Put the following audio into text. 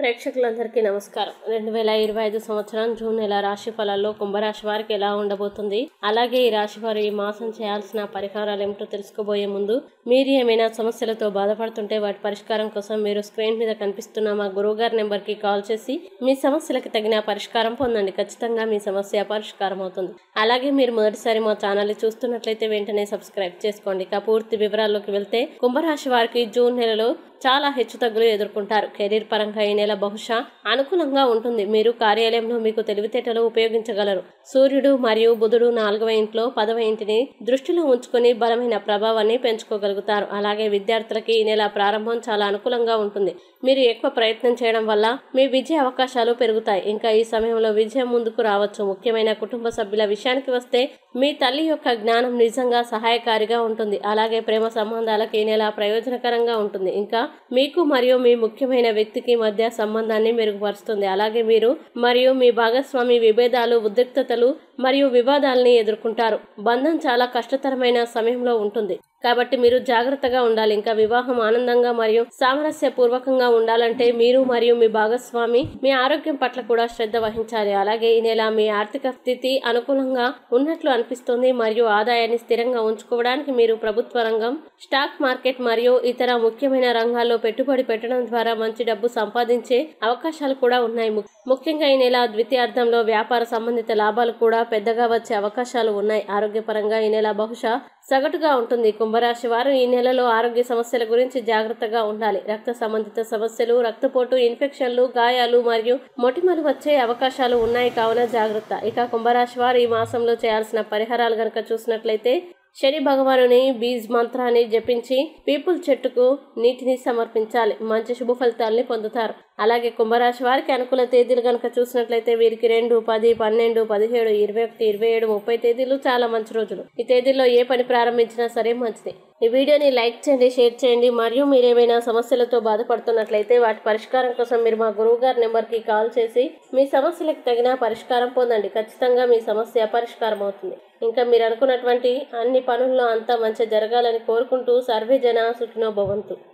ప్రేక్షకులందరికీ నమస్కారం. 2025 సంవత్సరం జూన్ నెల రాశి ఫలాల్లో కుంభరాశి వారికి ఎలా ఉండబోతుంది, అలాగే ఈ రాశి వారు ఈ మాసం చేయాల్సిన పరిహారాలు ఏమిటో తెలుసుకోబోయే ముందు మీరు ఏమైనా సమస్యలతో బాధపడుతుంటే వాటి పరిష్కారం కోసం మీరు స్క్రీన్ మీద కనిపిస్తున్న మా గురువుగారి నెంబర్కి కాల్ చేసి మీ సమస్యలకు తగిన పరిష్కారం పొందండి. ఖచ్చితంగా మీ సమస్య పరిష్కారం అవుతుంది. అలాగే మీరు మొదటిసారి మా ఛానల్ని చూస్తున్నట్లయితే వెంటనే సబ్స్క్రైబ్ చేసుకోండి. ఇక పూర్తి వివరాల్లోకి వెళ్తే కుంభరాశి వారికి జూన్ నెలలో చాలా హెచ్చుతగ్గులు ఎదుర్కొంటారు. కెరీర్ పరంగా ఈ నెల బహుశా అనుకూలంగా ఉంటుంది. మీరు కార్యాలయంలో మీకు తెలివితేటలు ఉపయోగించగలరు. సూర్యుడు మరియు బుధుడు 4వ ఇంట్లో 10వ ఇంటిని దృష్టిలో ఉంచుకొని బలమైన ప్రభావాన్ని పెంచుకోగలుగుతారు. అలాగే విద్యార్థులకి ఈ నెల ప్రారంభం చాలా అనుకూలంగా ఉంటుంది. మీరు ఎక్కువ ప్రయత్నం చేయడం వల్ల మీ విజయ అవకాశాలు పెరుగుతాయి. ఇంకా ఈ సమయంలో విజయం ముందుకు రావచ్చు. ముఖ్యమైన కుటుంబ సభ్యుల విషయానికి వస్తే మీ తల్లి యొక్క జ్ఞానం నిజంగా సహాయకారిగా ఉంటుంది. అలాగే ప్రేమ సంబంధాలకు ఈ నెల ప్రయోజనకరంగా ఉంటుంది. ఇంకా మీకు మరియు మీ ముఖ్యమైన వ్యక్తికి మధ్య సంబంధాన్ని మెరుగుపరుస్తుంది. అలాగే మీరు మరియు మీ భాగస్వామి విభేదాలు, ఉద్రిక్తతలు మరియు వివాదాలని ఎదుర్కొంటారు. బంధం చాలా కష్టతరమైన సమయంలో ఉంటుంది కాబట్టి మీరు జాగ్రత్తగా ఉండాలి. ఇంకా వివాహం ఆనందంగా మరియు సామరస్యపూర్వకంగా ఉండాలంటే మీరు మరియు మీ భాగస్వామి మీ ఆరోగ్యం పట్ల కూడా శ్రద్ధ వహించాలి. అలాగే ఈ నెల మీ ఆర్థిక స్థితి అనుకూలంగా ఉన్నట్లు అనిపిస్తుంది మరియు ఆదాయాన్ని స్థిరంగా ఉంచుకోవడానికి మీరు ప్రభుత్వ రంగం, స్టాక్ మార్కెట్ మరియు ఇతర ముఖ్యమైన రంగాల్లో పెట్టుబడి పెట్టడం ద్వారా మంచి డబ్బు సంపాదించే అవకాశాలు కూడా ఉన్నాయి. ముఖ్యంగా ఈ నెల ద్వితీయార్థంలో వ్యాపార సంబంధిత లాభాలు కూడా పెద్దగా వచ్చే అవకాశాలు ఉన్నాయి. ఆరోగ్యపరంగా ఈ నెల బహుశా సగటుగా ఉంటుంది. కుంభరాశి వారు ఈ నెలలో ఆరోగ్య సమస్యల గురించి జాగ్రత్తగా ఉండాలి. రక్త సంబంధిత సమస్యలు, రక్తపోటు, ఇన్ఫెక్షన్లు, గాయాలు మరియు మొటిమలు వచ్చే అవకాశాలు ఉన్నాయి కావున జాగ్రత్త. ఇక కుంభరాశి వారు ఈ మాసంలో చేయాల్సిన పరిహారాలు గనక చూసినట్లయితే శని భగవానుని బీజ్ మంత్రాన్ని జపించి పీపుల్ చెట్టుకు నీటిని సమర్పించాలి. మంచి శుభ ఫలితాలని పొందుతారు. అలాగే కుంభరాశి వారికి అనుకూల తేదీలు కనుక చూసినట్లయితే వీరికి 2, 10, 12, 17, 21, 27, 30 తేదీలు చాలా మంచి రోజులు. ఈ తేదీల్లో ఏ పని ప్రారంభించినా సరే మంచిది. ఈ వీడియోని లైక్ చేయండి, షేర్ చేయండి. మరియు మీరు ఏమైనా సమస్యలతో బాధపడుతున్నట్లయితే వాటి పరిష్కారం కోసం మీరు మా గురువు గారి నెంబర్కి కాల్ చేసి మీ సమస్యలకు తగిన పరిష్కారం పొందండి. ఖచ్చితంగా మీ సమస్య పరిష్కారం అవుతుంది. ఇంకా మీరు అనుకున్నటువంటి అన్ని పనుల్లో అంతా మంచి జరగాలని కోరుకుంటూ సర్వే జన సుఖినో భవంతు.